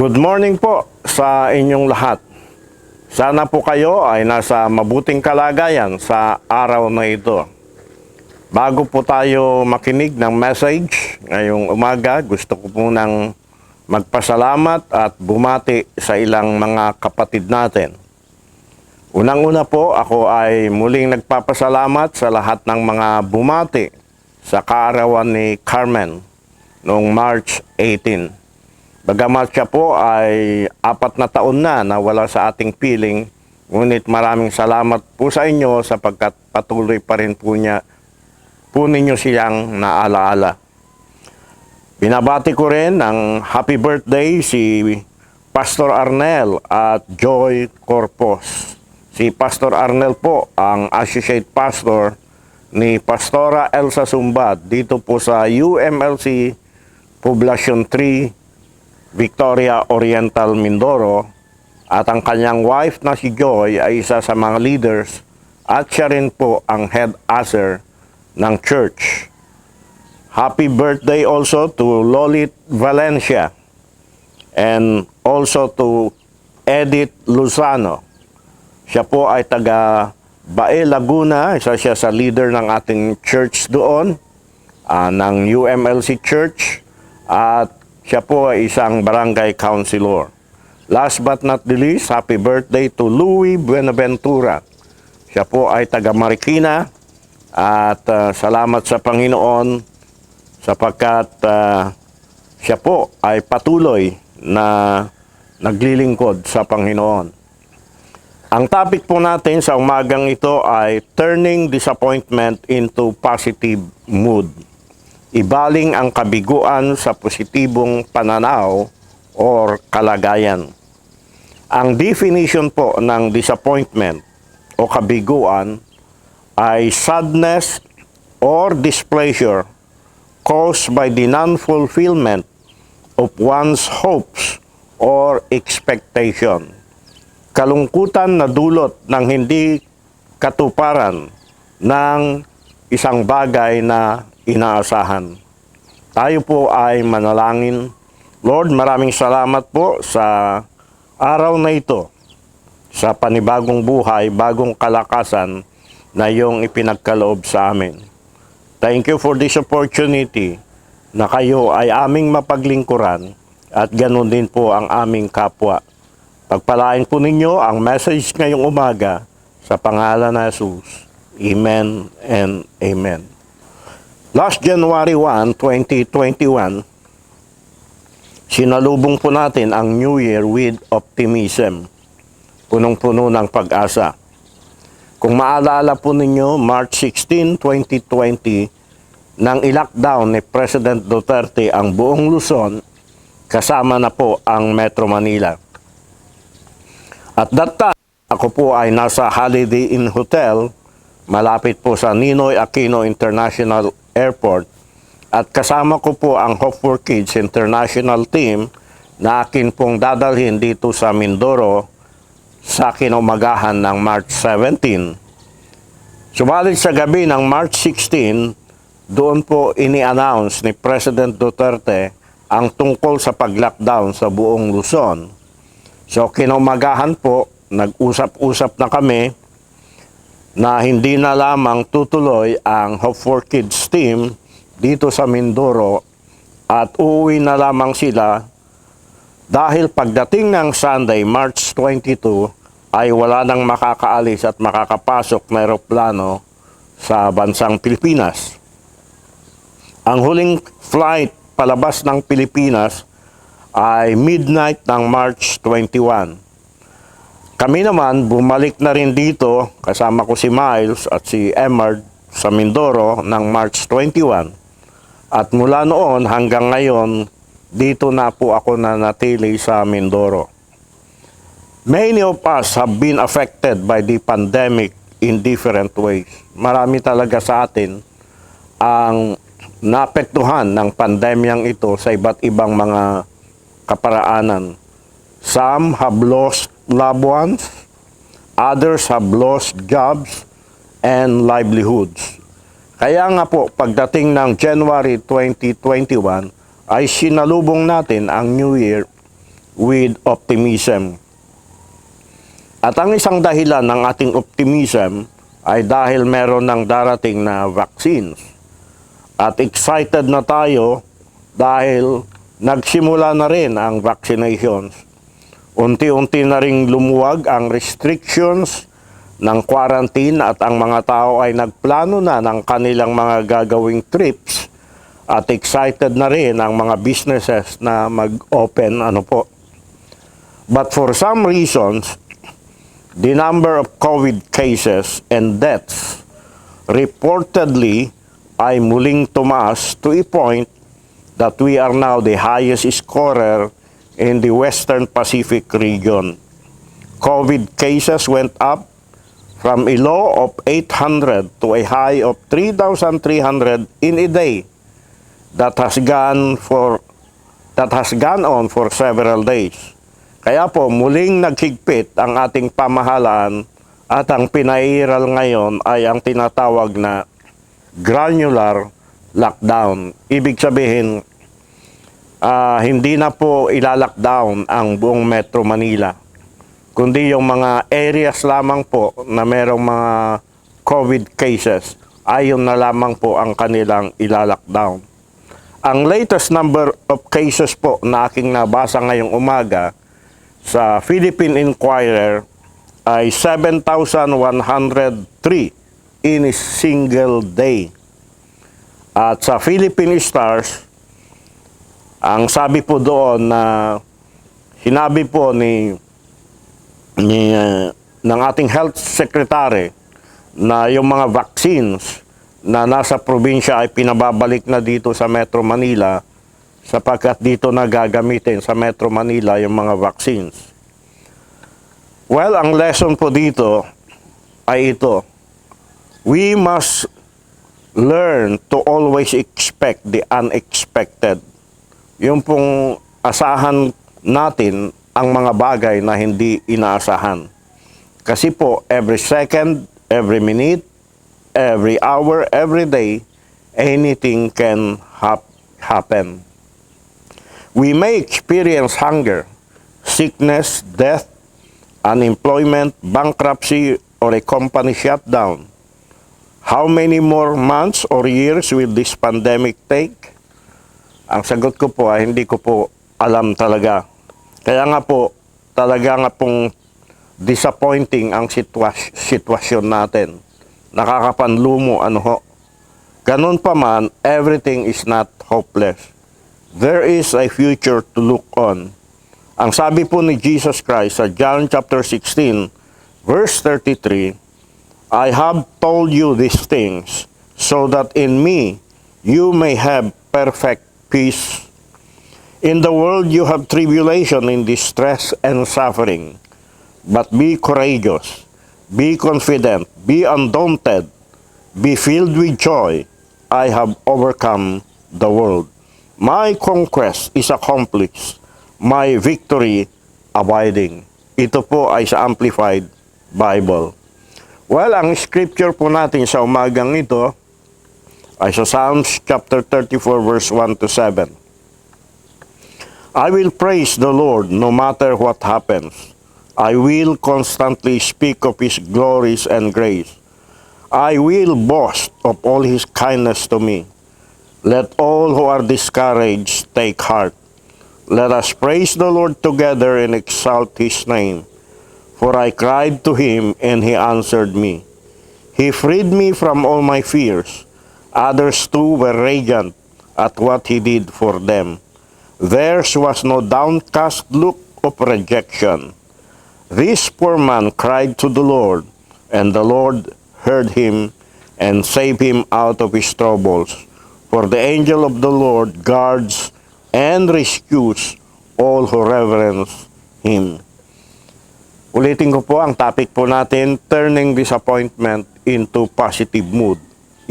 Good morning po sa inyong lahat. Sana po kayo ay nasa mabuting kalagayan sa araw na ito. Bago po tayo makinig ng message ngayong umaga, gusto ko po nang magpasalamat at bumati sa ilang mga kapatid natin. Unang-una po, ako ay muling nagpapasalamat sa lahat ng mga bumati sa kaarawan ni Carmen noong March 18. Bagamat siya po ay 4 na taon na nawala sa ating piling, ngunit maraming salamat po sa inyo sapagkat patuloy pa rin po ninyo siyang naalaala. Binabati ko rin ng happy birthday si Pastor Arnel at Joy Corpos. Si Pastor Arnel po ang associate pastor ni Pastora Elsa Sumbad dito po sa UMLC Poblacion 3, Victoria Oriental, Mindoro, at ang kanyang wife na si Joy ay isa sa mga leaders at siya rin po ang head usher ng church. Happy birthday also to Lolit Valencia and also to Edith Luzano. Siya po ay taga Bae, Laguna, isa siya sa leader ng ating church doon, ng UMLC Church, at siya po ay isang barangay councilor. Last but not the least, happy birthday to Louie Buenaventura. Siya po ay taga Marikina at salamat sa Panginoon sapagkat siya po ay patuloy na naglilingkod sa Panginoon. Ang topic po natin sa umagang ito ay turning disappointment into positive mood. Ibaling ang kabiguan sa positibong pananaw or kalagayan. Ang definition po ng disappointment o kabiguan ay sadness or displeasure caused by the non-fulfillment of one's hopes or expectation. Kalungkutan na dulot ng hindi katuparan ng isang bagay na inaasahan. Tayo po ay manalangin. Lord, maraming salamat po sa araw na ito, sa panibagong buhay, bagong kalakasan na iyong ipinagkaloob sa amin. Thank you for this opportunity na kayo ay aming mapaglingkuran at ganun din po ang aming kapwa. Pagpalain po ninyo ang message ngayong umaga sa pangalan na Jesus. Amen and Amen. Last January 1, 2021, sinalubong po natin ang New Year with optimism, punong-puno ng pag-asa. Kung maalala po ninyo, March 16, 2020, nang i-lockdown ni President Duterte ang buong Luzon, kasama na po ang Metro Manila. At that time, ako po ay nasa Holiday Inn Hotel, malapit po sa Ninoy Aquino International Airport, at kasama ko po ang Hope for Kids International Team na akin pong dadalhin dito sa Mindoro sa kinaumagahan ng March 17. Subalit sa gabi ng March 16, doon po ini-announce ni President Duterte ang tungkol sa pag-lockdown sa buong Luzon. So kinaumagahan po, nag-usap-usap na kami na hindi na lamang tutuloy ang Hope for Kids team dito sa Mindoro at uuwi na lamang sila dahil pagdating ng Sunday, March 22, ay wala nang makakaalis at makakapasok na eroplano sa bansang Pilipinas. Ang huling flight palabas ng Pilipinas ay midnight ng March 21. Kami naman, bumalik na rin dito, kasama ko si Miles at si Emard sa Mindoro ng March 21. At mula noon hanggang ngayon, dito na po ako nanatili sa Mindoro. Many of us have been affected by the pandemic in different ways. Marami talaga sa atin ang naapektuhan ng pandemyang ito sa iba't ibang mga kaparaanan. Some have lost loved ones, others have lost jobs and livelihoods. Kaya nga po, pagdating ng January 2021, ay sinalubong natin ang New Year with optimism. At ang isang dahilan ng ating optimism ay dahil meron ng darating na vaccines. At excited na tayo dahil nagsimula na rin ang vaccinations. Unti-unti na ring lumuwag ang restrictions ng quarantine at ang mga tao ay nagplano na ng kanilang mga gagawing trips at excited na rin ang mga businesses na mag-open But for some reasons, the number of COVID cases and deaths reportedly ay muling tumaas to a point that we are now the highest scorer in the Western Pacific region. COVID cases went up from a low of 800 to a high of 3,300 in a day that has gone on for several days. Kaya po muling naghigpit ang ating pamahalaan at ang pinairal ngayon ay ang tinatawag na granular lockdown. Ibig sabihin, hindi na po ilalockdown ang buong Metro Manila, kundi yung mga areas lamang po na merong mga COVID cases, ayon na lamang po ang kanilang ilalockdown. Ang latest number of cases po na aking nabasa ngayong umaga sa Philippine Inquirer ay 7,103 in a single day. At sa Philippine Stars, ang sabi po doon na sinabi po ng ating health secretary na yung mga vaccines na nasa probinsya ay pinababalik na dito sa Metro Manila sapagkat dito na gagamitin sa Metro Manila yung mga vaccines. Well, ang lesson po dito ay ito. We must learn to always expect the unexpected. Yung pong asahan natin ang mga bagay na hindi inaasahan. Kasi po, every second, every minute, every hour, every day, anything can happen. We may experience hunger, sickness, death, unemployment, bankruptcy, or a company shutdown. How many more months or years will this pandemic take? Ang sagot ko po ay hindi ko po alam talaga. Kaya nga po, talaga nga pong disappointing ang sitwasyon natin. Nakakapanlumo, Ganun pa man, everything is not hopeless. There is a future to look on. Ang sabi po ni Jesus Christ sa John chapter 16, verse 33, I have told you these things so that in me you may have perfect peace. In the world you have tribulation and distress and suffering. But be courageous, be confident, be undaunted, be filled with joy. I have overcome the world. My conquest is accomplished, my victory abiding. Ito po ay sa Amplified Bible. Well, ang scripture po natin sa umagang ito ay sa Psalms chapter 34 verse 1 to 7. I will praise the Lord no matter what happens. I will constantly speak of His glories and grace. I will boast of all His kindness to me. Let all who are discouraged take heart. Let us praise the Lord together and exalt His name. For I cried to Him, and He answered me. He freed me from all my fears. Others too were radiant at what He did for them. Theirs was no downcast look of rejection. This poor man cried to the Lord, and the Lord heard him and saved him out of his troubles. For the angel of the Lord guards and rescues all who reverence Him. Ulitin ko po ang topic po natin, turning disappointment into positive mood.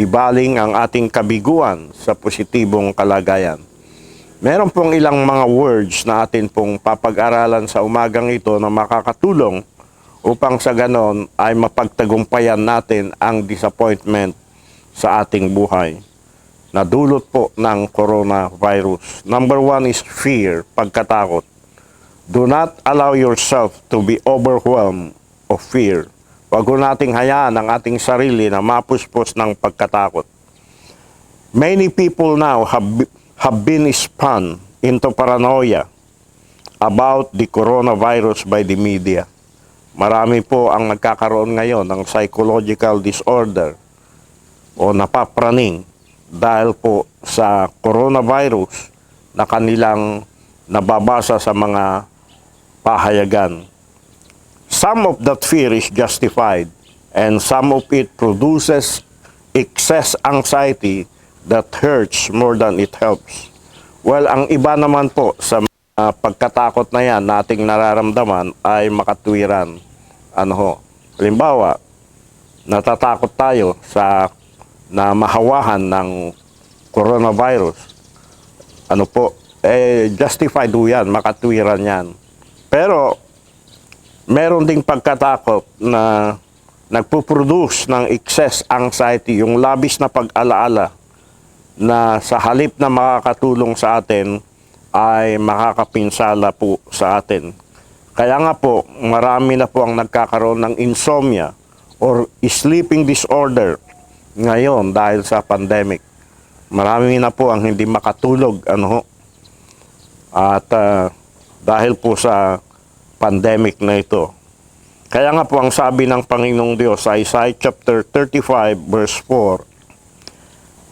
Ibaling ang ating kabiguan sa positibong kalagayan. Meron pong ilang mga words na atin pong papag-aralan sa umagang ito na makakatulong upang sa ganon ay mapagtagumpayan natin ang disappointment sa ating buhay na dulot po ng coronavirus. Number 1 is fear, pagkatakot. Do not allow yourself to be overwhelmed of fear. Huwag ko nating hayaan ang ating sarili na mapuspos ng pagkatakot. Many people now have been spun into paranoia about the coronavirus by the media. Marami po ang nagkakaroon ngayon ng psychological disorder o napapraning dahil po sa coronavirus na kanilang nababasa sa mga pahayagan. Some of that fear is justified and some of it produces excess anxiety that hurts more than it helps. Well, ang iba naman po sa pagkatakot na yan nating nararamdaman ay makatwiran. Halimbawa, natatakot tayo na mahawahan ng coronavirus. Justified po yan, makatwiran yan. Pero, meron ding pagkatakot na nagpuproduce ng excess anxiety, yung labis na pag-alaala na sa halip na makakatulong sa atin, ay makakapinsala po sa atin. Kaya nga po, marami na po ang nagkakaroon ng insomnia or sleeping disorder ngayon dahil sa pandemic. Marami na po ang hindi makatulog dahil po sa pandemic na ito. Kaya nga po ang sabi ng Panginoong Diyos sa Isaiah chapter 35 verse 4,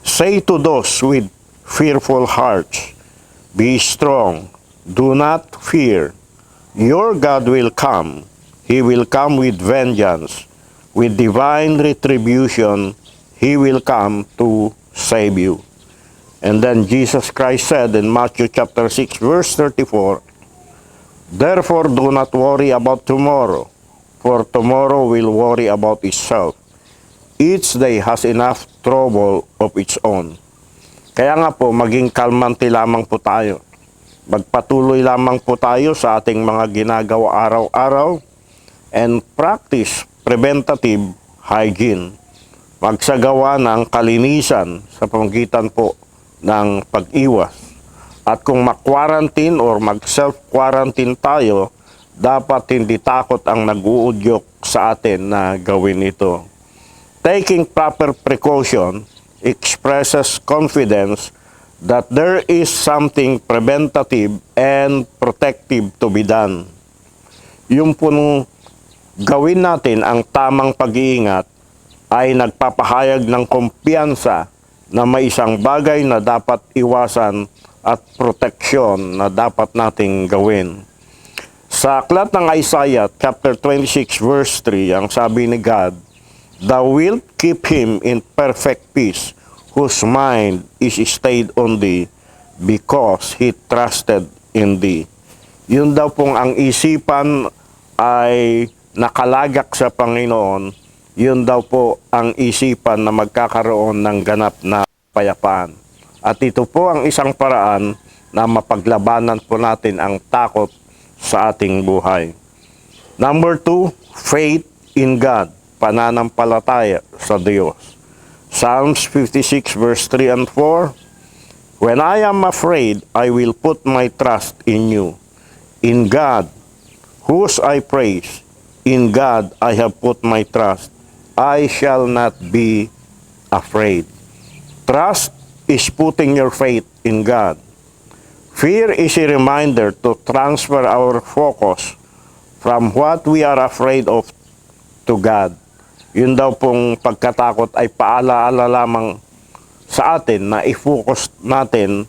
"Say to those with fearful hearts, be strong, do not fear. Your God will come. He will come with vengeance. With divine retribution, He will come to save you." And then Jesus Christ said in Matthew chapter 6 verse 34, "Therefore do not worry about tomorrow, for tomorrow will worry about itself. Each day has enough trouble of its own." Kaya nga po, maging kalmante lamang po tayo. Magpatuloy lamang po tayo sa ating mga ginagawa araw-araw and practice preventative hygiene. Magsagawa ng kalinisan sa pamamagitan po ng pag-iwas. At kung mag-quarantine or mag-self-quarantine tayo, dapat hindi takot ang nag-uudyok sa atin na gawin ito. Taking proper precaution expresses confidence that there is something preventative and protective to be done. Yung punong gawin natin ang tamang pag-iingat ay nagpapahayag ng kumpiyansa na may isang bagay na dapat iwasan at proteksyon na dapat nating gawin. Sa aklat ng Isaiah chapter 26 verse 3, ang sabi ni God, "Thou wilt keep him in perfect peace, whose mind is stayed on thee, because he trusted in thee." Yun daw pong ang isipan ay nakalagak sa Panginoon, yun daw po ang isipan na magkakaroon ng ganap na kapayapaan. At ito po ang isang paraan na mapaglabanan po natin ang takot sa ating buhay. Number 2, faith in God. Pananampalataya sa Diyos. Psalms 56 verse 3 and 4, "When I am afraid, I will put my trust in you. In God, whose I praise, in God I have put my trust. I shall not be afraid." Trust is putting your faith in God. Fear is a reminder to transfer our focus from what we are afraid of to God. Yun daw pong pagkatakot ay paalaala lamang sa atin na i-focus natin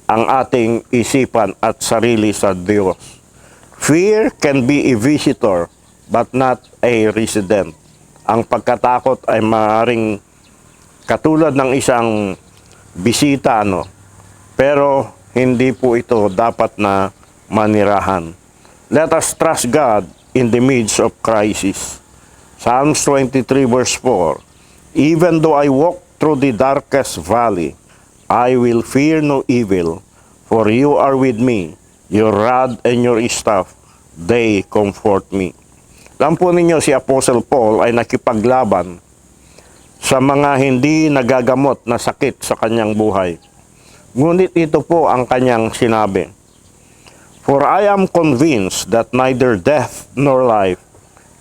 ang ating isipan at sarili sa Diyos. Fear can be a visitor but not a resident. Ang pagkatakot ay maaaring katulad ng isang bisita, pero hindi po ito dapat na manirahan. Let us trust God in the midst of crisis. Psalms 23 verse 4, "Even though I walk through the darkest valley, I will fear no evil, for you are with me. Your rod and your staff, they comfort me." Alam po ninyo, si Apostle Paul ay nakipaglaban sa mga hindi nagagamot na sakit sa kanyang buhay. Ngunit ito po ang kanyang sinabi, For I am convinced that neither death nor life,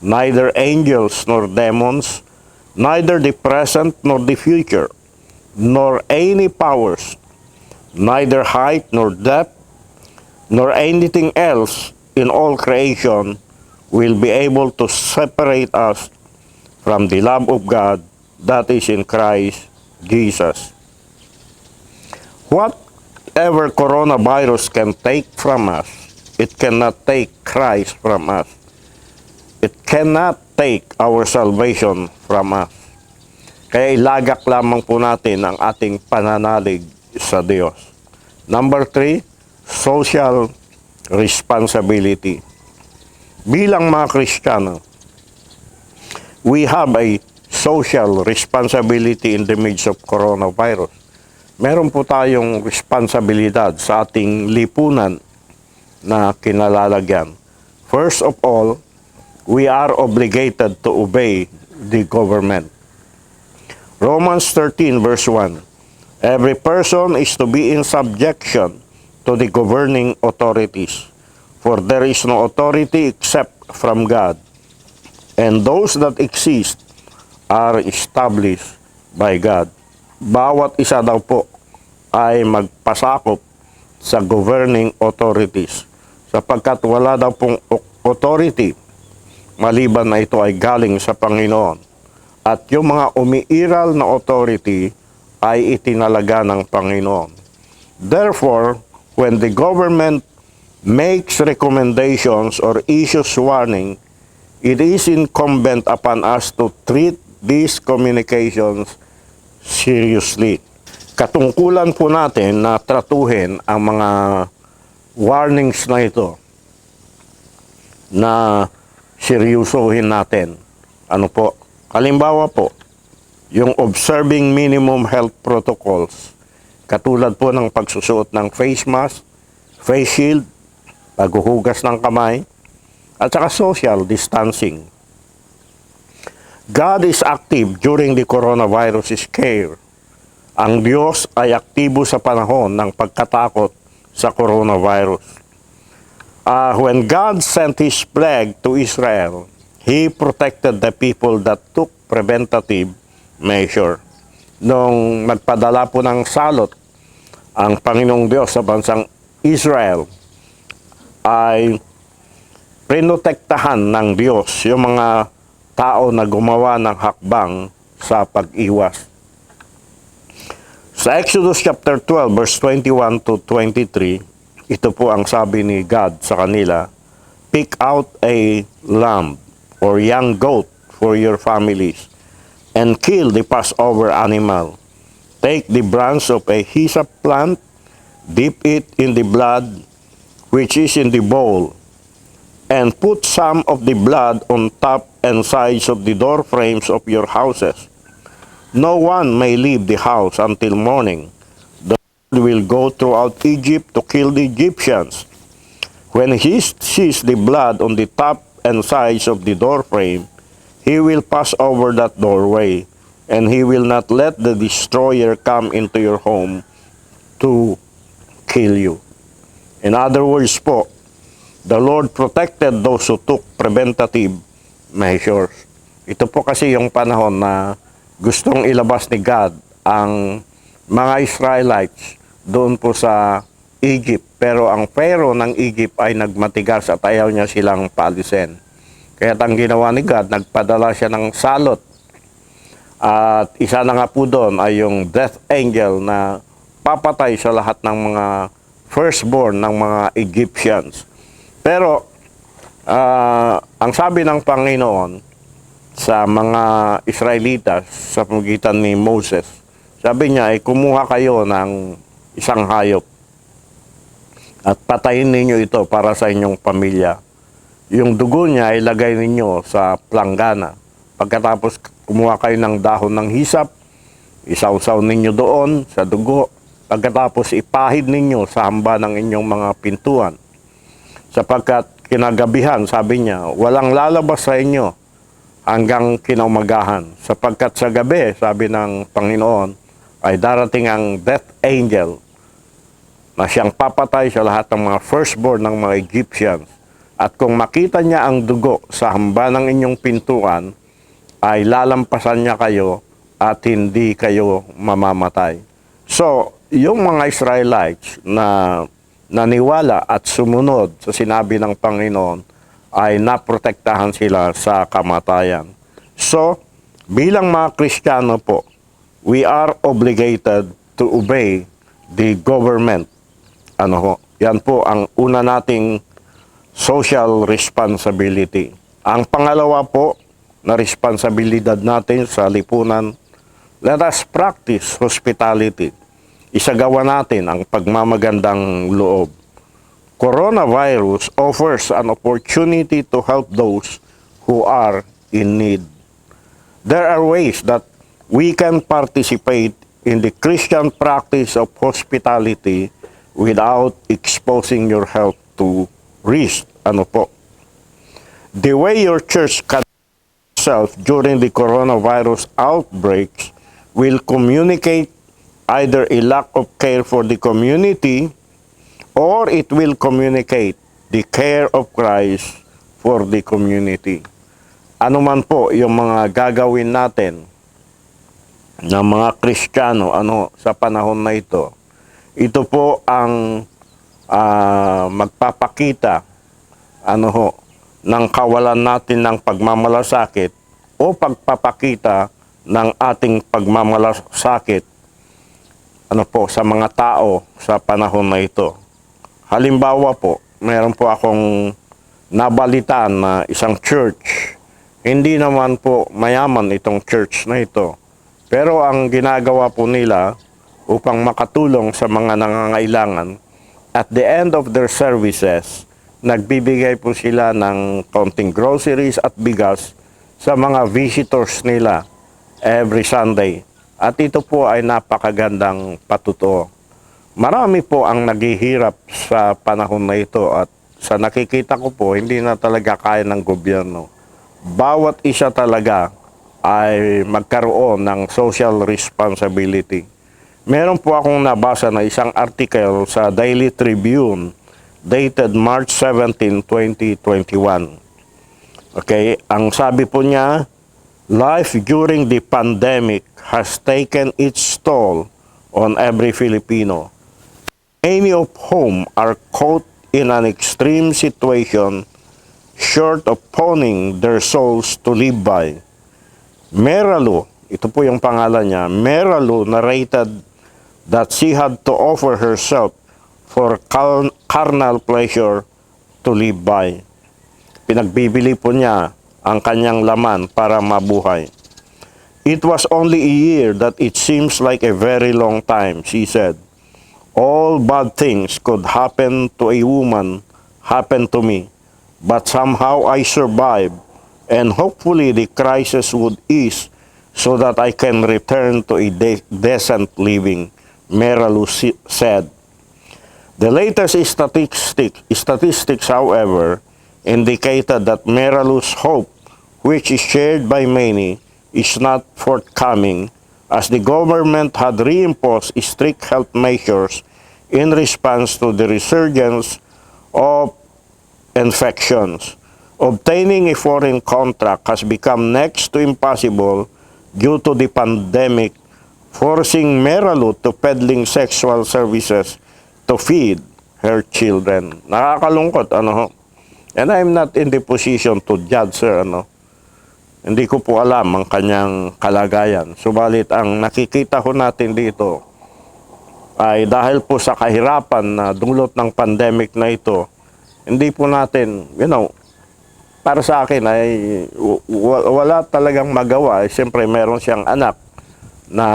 neither angels nor demons, neither the present nor the future, nor any powers, neither height nor depth, nor anything else in all creation will be able to separate us from the love of God that is in Christ Jesus. Whatever coronavirus can take from us, it cannot take Christ from us. It cannot take our salvation from us. Kaya ilagak lamang po natin ang ating pananalig sa Diyos. Number 3, social responsibility. Bilang mga Kristiyano, we have a social responsibility in the midst of coronavirus. Meron po tayong responsibilidad sa ating lipunan na kinalalagyan. First of all, we are obligated to obey the government. Romans 13 verse 1, every person is to be in subjection to the governing authorities, for there is no authority except from God, and those that exist are established by God. Bawat isa daw po ay magpasakop sa governing authorities, sapagkat wala daw pong authority maliban na ito ay galing sa Panginoon. At yung mga umiiral na authority ay itinalaga ng Panginoon. Therefore, when the government makes recommendations or issues warning, it is incumbent upon us to treat these communications seriously. Katungkulan po natin na tratuhin ang mga warnings na ito, na seryosohin natin. Ano po? Halimbawa po, yung observing minimum health protocols, katulad po ng pagsusuot ng face mask, face shield, paghuhugas ng kamay, at saka social distancing. God is active during the coronavirus scare. Ang Diyos ay aktibo sa panahon ng pagkatakot sa coronavirus. When God sent His plague to Israel, He protected the people that took preventative measure. Nung nagpadala po ng salot ang Panginoong Diyos sa bansang Israel, ay prinotektahan ng Diyos yung mga tao na gumawa ng hakbang sa pag-iwas. Sa Exodus chapter 12 verse 21 to 23, ito po ang sabi ni God sa kanila, pick out a lamb or young goat for your families and kill the Passover animal. Take the branch of a hyssop plant, dip it in the blood which is in the bowl, and put some of the blood on top and sides of the door frames of your houses. No one may leave the house until morning. The Lord will go throughout Egypt to kill the Egyptians. When He sees the blood on the top and sides of the door frame, He will pass over that doorway, and He will not let the destroyer come into your home to kill you. In other words po, the Lord protected those who took preventative measures. Ito po kasi yung panahon na gustong ilabas ni God ang mga Israelites doon po sa Egypt. Pero ang Pharaoh ng Egypt ay nagmatigas at ayaw niya silang paalisin. Kaya ang ginawa ni God, nagpadala siya ng salot. At isa na nga po doon ay yung death angel na papatay sa lahat ng mga firstborn ng mga Egyptians. Pero ang sabi ng Panginoon sa mga Israelitas sa pamagitan ni Moses, sabi niya ay kumuha kayo ng isang hayop at patayin ninyo ito para sa inyong pamilya. Yung dugo niya ay lagay ninyo sa planggana. Pagkatapos kumuha kayo ng dahon ng hisap, isawsaw ninyo doon sa dugo. Pagkatapos ipahid ninyo sa hamba ng inyong mga pintuan. Sapagkat kinagabihan, sabi niya, walang lalabas sa inyo hanggang kinaumagahan. Sapagkat sa gabi, sabi ng Panginoon, ay darating ang death angel na siyang papatay sa lahat ng mga firstborn ng mga Egyptians. At kung makita niya ang dugo sa hamba ng inyong pintuan, ay lalampasan niya kayo at hindi kayo mamamatay. So, yung mga Israelites na naniwala at sumunod sa sinabi ng Panginoon ay naprotektahan sila sa kamatayan. So, bilang mga Kristiyano po, we are obligated to obey the government. Ano ho? Yan po ang una nating social responsibility. Ang pangalawa po na responsibilidad natin sa lipunan, let us practice hospitality. Isagawa natin ang pagmamagandang loob. Coronavirus offers an opportunity to help those who are in need. There are ways that we can participate in the Christian practice of hospitality without exposing your health to risk. Ano po? The way your church can itself during the coronavirus outbreaks will communicate either a lack of care for the community or it will communicate the care of Christ for the community. Ano man po yung mga gagawin natin ng mga Kristiyano sa panahon na ito, ito po ang magpapakita ng kawalan natin ng pagmamalasakit o pagpapakita ng ating pagmamalasakit sa mga tao sa panahon na ito. Halimbawa po, meron po akong nabalitaan na isang church. Hindi naman po mayaman itong church na ito. Pero ang ginagawa po nila upang makatulong sa mga nangangailangan, at the end of their services, nagbibigay po sila ng konting groceries at bigas sa mga visitors nila every Sunday. At ito po ay napakagandang patutuo. Marami po ang naghihirap sa panahon na ito at sa nakikita ko po, hindi na talaga kaya ng gobyerno. Bawat isa talaga ay magkaroon ng social responsibility. Meron po akong nabasa na isang article sa Daily Tribune dated March 17, 2021. Okay, ang sabi po niya, life during the pandemic has taken its toll on every Filipino. Many of whom are caught in an extreme situation short of pawning their souls to live by. Meralu, ito po yung pangalan niya, Meralu narrated that she had to offer herself for carnal pleasure to live by. Pinagbibili po niya ang kanyang laman para mabuhay. It was only a year that it seems like a very long time, she said. All bad things could happen to a woman, happen to me. But somehow I survived, and hopefully the crisis would ease so that I can return to a decent living, Meralu said. The latest statistics, however, indicated that Meralu's hope, which is shared by many, is not forthcoming, as the government had reimposed strict health measures in response to the resurgence of infections. Obtaining a foreign contract has become next to impossible due to the pandemic, forcing Meralu to peddling sexual services to feed her children. Nakakalungkot, And I'm not in the position to judge her, Hindi ko po alam ang kanyang kalagayan. Subalit ang nakikita ko natin dito ay dahil po sa kahirapan na dulot ng pandemic na ito, hindi po natin, para sa akin ay wala talagang magawa. Siyempre meron siyang anak na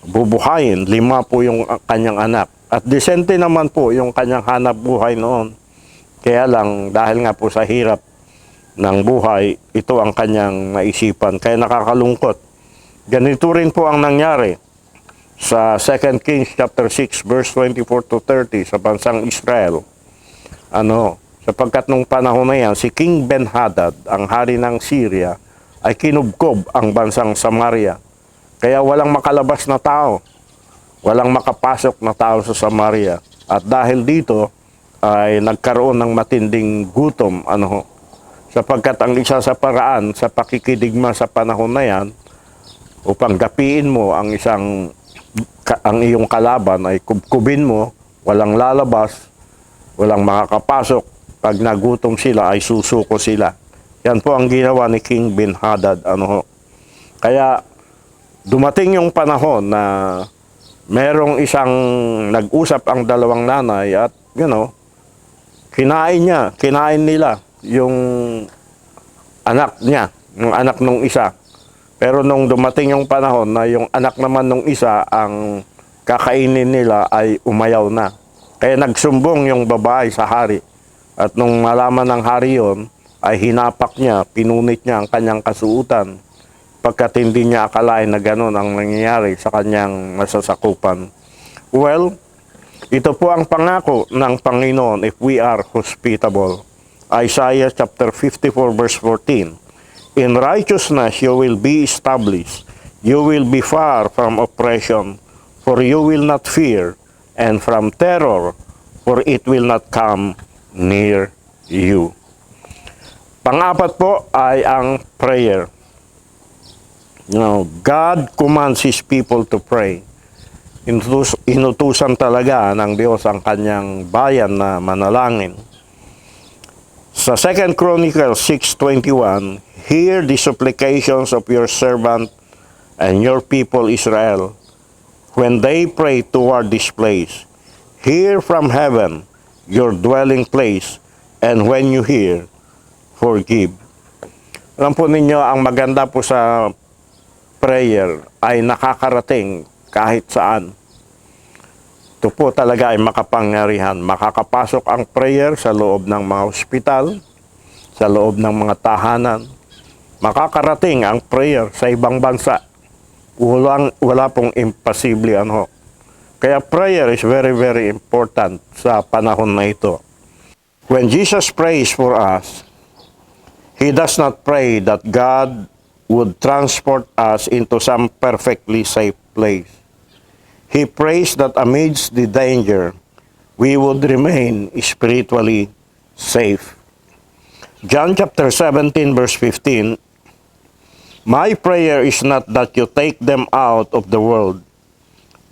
bubuhayin, 5 po yung kanyang anak. At disente naman po yung kanyang hanap buhay noon. Kaya lang dahil nga po sa hirap ng buhay, ito ang kanyang naisipan. Kaya nakakalungkot. Ganito rin po ang nangyari sa 2 Kings chapter 6 verse 24 to 30 sa bansang Israel. Sapagkat nung panahon na yan, si King Ben-Hadad, ang hari ng Syria, ay kinubkob ang bansang Samaria. Kaya walang makalabas na tao. Walang makapasok na tao sa Samaria. At dahil dito ay nagkaroon ng matinding gutom, sapagkat ang isa sa paraan sa pakikidigma sa panahon na yan, upang gapiin mo ang ang iyong kalaban ay kubkubin mo, walang lalabas, walang makakapasok. Pag nagutom sila ay susuko sila. Yan po ang ginawa ni King Ben-Hadad. Kaya dumating yung panahon na merong isang nag-usap ang dalawang nanay at kinain nila yung anak niya, yung anak nung isa. Pero nung dumating yung panahon na yung anak naman nung isa ang kakainin nila ay umayaw na. Kaya nagsumbong yung babae sa hari. At nung malaman ng hari yon, ay hinapak niya, pinunit niya ang kanyang kasuutan. Pagkat hindi niya akalain na gano'n ang nangyayari sa kanyang masasakupan. Well, ito po ang pangako ng Panginoon if we are hospitable. Isaiah chapter 54 verse 14. In righteousness you will be established. You will be far from oppression, for you will not fear, and from terror, for it will not come near you. Pang-apat po ay ang prayer. God commands His people to pray. Inutusan talaga ng Diyos ang kanyang bayan na manalangin. Sa 2 Chronicles 6:21, hear the supplications of your servant and your people Israel when they pray toward this place. Hear from heaven your dwelling place, and when you hear, forgive. Alam po ninyo, ang maganda po sa prayer ay nakakarating kahit saan. Ito po talaga ay makapangyarihan. Makakapasok ang prayer sa loob ng mga ospital, sa loob ng mga tahanan. Makakarating ang prayer sa ibang bansa. Wala pong imposible Kaya prayer is very, very important sa panahon na ito. When Jesus prays for us, He does not pray that God would transport us into some perfectly safe place. He prays that amidst the danger, we would remain spiritually safe. John chapter 17 verse 15, my prayer is not that you take them out of the world,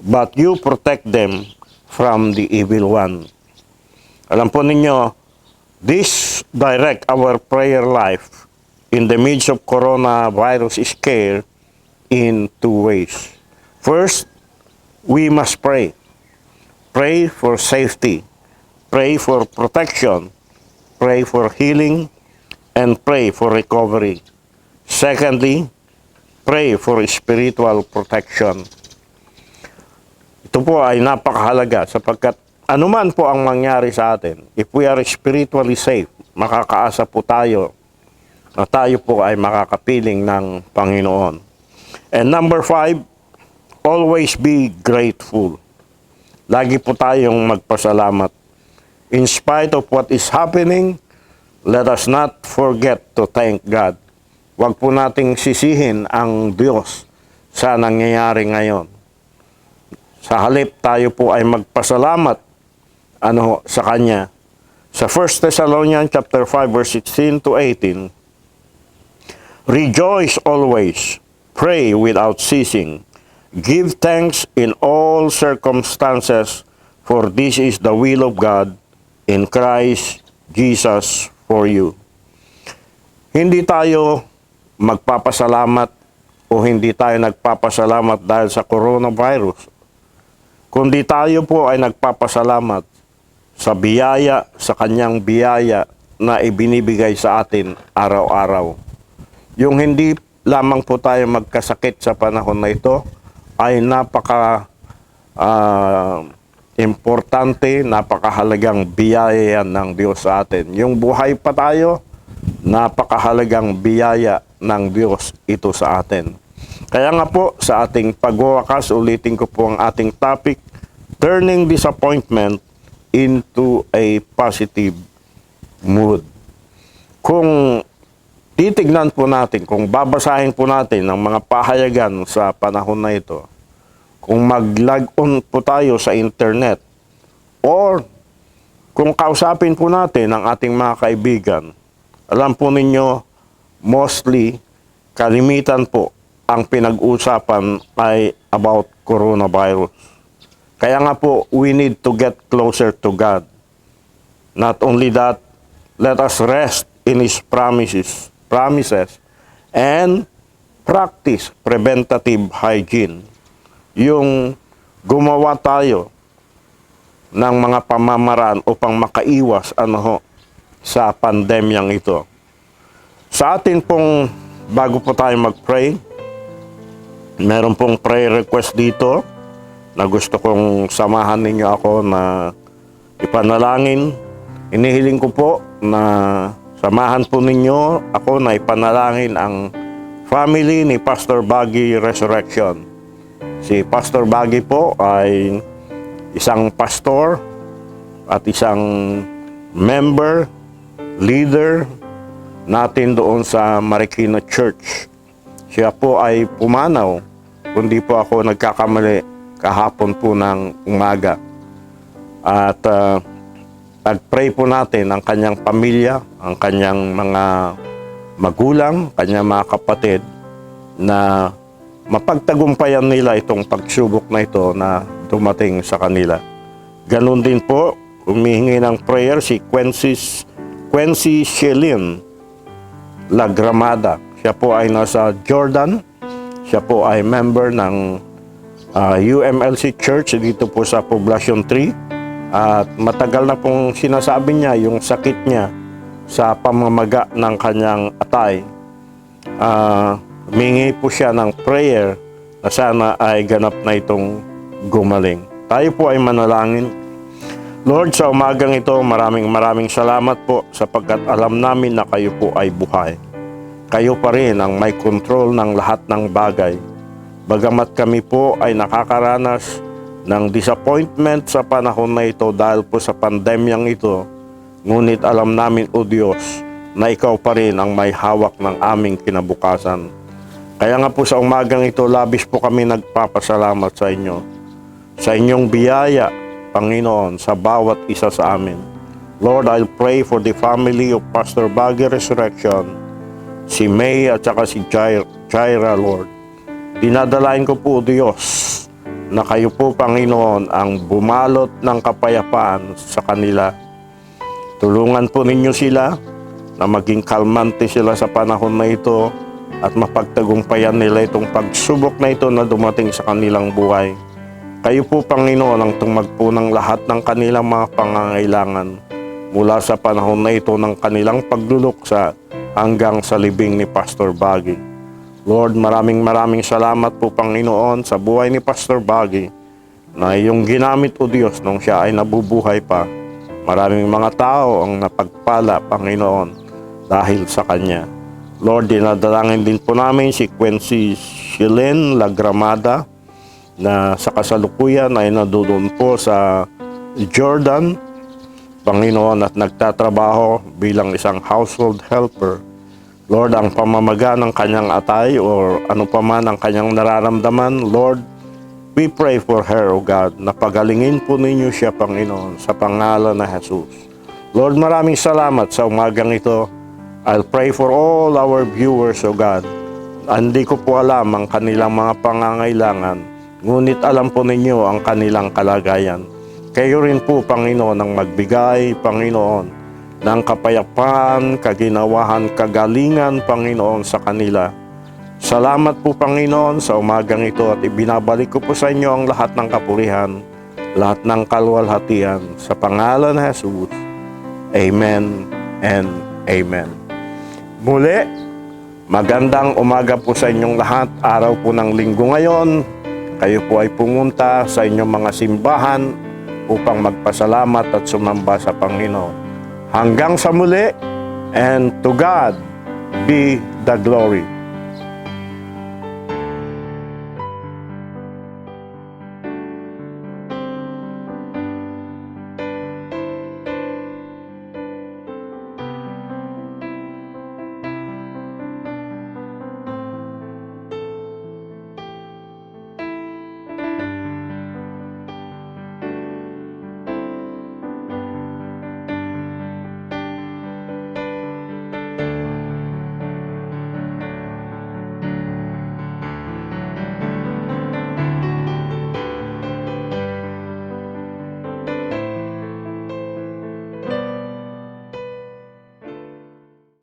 but you protect them from the evil one. Alam po ninyo, this direct our prayer life in the midst of coronavirus scare in two ways. First, we must pray. Pray for safety. Pray for protection. Pray for healing. And pray for recovery. Secondly, pray for spiritual protection. Ito po ay napakahalaga sapagkat anuman po ang mangyari sa atin, if we are spiritually safe, makakaasa po tayo na tayo po ay makakapiling ng Panginoon. And number 5, always be grateful. Lagi po tayong magpasalamat. In spite of what is happening, let us not forget to thank God. Huwag po nating sisihin ang Diyos sa nangyayari ngayon. Sa halip tayo po ay magpasalamat sa Kanya. Sa 1 Thessalonians chapter 5 verse 16 to 18, rejoice always, pray without ceasing, give thanks in all circumstances, for this is the will of God in Christ Jesus for you. Hindi tayo magpapasalamat o hindi tayo nagpapasalamat dahil sa coronavirus, kundi tayo po ay nagpapasalamat sa biyaya, sa kanyang biyaya na ibinibigay sa atin araw-araw. Yung hindi lamang po tayo magkasakit sa panahon na ito ay importante, napakahalagang biyaya yan ng Diyos sa atin. Yung buhay pa tayo, napakahalagang biyaya ng Diyos ito sa atin. Kaya nga po, sa ating pagwawakas, ulitin ko po ang ating topic, turning disappointment into a positive mood. Kung titignan po natin, kung babasahin po natin ang mga pahayagan sa panahon na ito, kung mag-log on po tayo sa internet, or kung kausapin po natin ang ating mga kaibigan, alam po ninyo, mostly, kalimitan po, ang pinag-usapan ay about coronavirus. Kaya nga po, we need to get closer to God. Not only that, let us rest in His promises, and practice preventative hygiene. Yung gumawa tayo ng mga pamamaraan upang makaiwas sa pandemyang ito. Sa atin pong, bago po tayo mag-pray, meron pong prayer request dito na gusto kong samahan ninyo ako na ipanalangin. Inihiling ko po na samahan po ninyo ako na ipanalangin ang family ni Pastor Baggy Resurrection. Si Pastor Baggy po ay isang pastor at isang member, leader natin doon sa Marikina Church. Siya po ay pumanaw, kundi po ako nagkakamali kahapon po ng umaga. At nag-pray po natin ang kanyang pamilya, ang kanyang mga magulang, kanyang mga kapatid na mapagtagumpayan nila itong pagsubok na ito na dumating sa kanila. Ganon din po, humihingi ng prayer si Quincy Shelin Lagramada. Siya po ay nasa Jordan. Siya po ay member ng UMLC Church dito po sa Poblacion 3. At matagal na pong sinasabi niya yung sakit niya sa pamamaga ng kanyang atay. Humingi po siya ng prayer na sana ay ganap na itong gumaling. Tayo po ay manalangin. Lord, sa umagang ito, maraming salamat po sapagkat alam namin na kayo po ay buhay. Kayo pa rin ang may control ng lahat ng bagay. Bagamat kami po ay nakakaranas ng disappointment sa panahon na ito dahil po sa pandemyang ito, ngunit alam namin, O Diyos, na ikaw pa rin ang may hawak ng aming kinabukasan. Kaya nga po sa umagang ito, labis po kami nagpapasalamat sa inyo. Sa inyong biyaya, Panginoon, sa bawat isa sa amin. Lord, I'll pray for the family of Pastor Baggy Resurrection, si May at saka si Jaira, Lord. Dinadalain ko po, Diyos, na kayo po, Panginoon, ang bumalot ng kapayapaan sa kanila. Tulungan po ninyo sila na maging kalmante sila sa panahon na ito at mapagtagumpayan nila itong pagsubok na ito na dumating sa kanilang buhay. Kayo po, Panginoon, ang tumagpo ng lahat ng kanilang mga pangangailangan mula sa panahon na ito ng kanilang pagluluksa hanggang sa libing ni Pastor Baggy. Lord, maraming salamat po, Panginoon, sa buhay ni Pastor Baggy na iyong ginamit, O Diyos, nung siya ay nabubuhay pa. Maraming mga tao ang napagpala, Panginoon, dahil sa Kanya. Lord, dinadalangin din po namin si Quincy Shelin Lagramada na sa kasalukuyan ay nadoon po sa Jordan, Panginoon, at nagtatrabaho bilang isang household helper. Lord, ang pamamaga ng kanyang atay or ano pa man ang kanyang nararamdaman, Lord, we pray for her, O God, na pagalingin po ninyo siya, Panginoon, sa pangalan na Jesus. Lord, maraming salamat sa umagang ito. I'll pray for all our viewers, O God. Hindi ko po alam ang kanilang mga pangangailangan, ngunit alam po ninyo ang kanilang kalagayan. Kayo rin po, Panginoon, ang magbigay, Panginoon, ng kapayapaan, kaginawahan, kagalingan, Panginoon, sa kanila. Salamat po, Panginoon, sa umagang ito at ibinabalik ko po sa inyo ang lahat ng kapurihan, lahat ng kalwalhatian. Sa pangalan ni Jesus, Amen and Amen. Muli, magandang umaga po sa inyong lahat. Araw po ng linggo ngayon. Kayo po ay pumunta sa inyong mga simbahan upang magpasalamat at sumamba sa Panginoon. Hanggang sa muli, and to God be the glory.